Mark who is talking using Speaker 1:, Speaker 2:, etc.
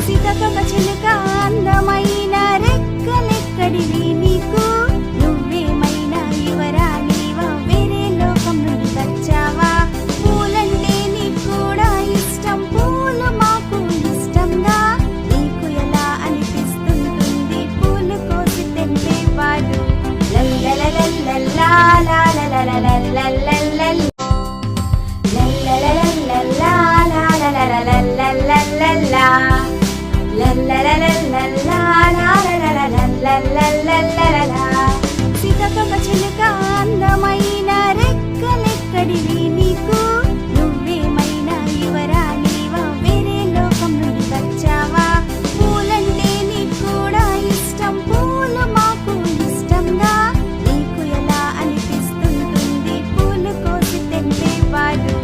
Speaker 1: సీతకొక చిలుక అందమైన రెక్కలెక్కడివి నీకు నువ్వేమైనా యువరాణివా వేరే లోకం నుండి వచ్చావా పూలంటే నీకు కూడా ఇష్టం పూలు మాకు ఇష్టంగా నీకు ఎలా అనిపిస్తుంటుంది పూలు కోసి తెంపేవాడు సీతకొక చిలుక అందమైన రెక్కలెక్కడివి నీకు నువ్వేమైనా యువరాణివా వేరే లోకం నుండి వచ్చావా పూలంటే నీకు కూడా ఇష్టం పూలు మాకు ఇష్టంగా నీకు ఎలా అనిపిస్తుంటుంది పూలు కోసి తెంపేవాడు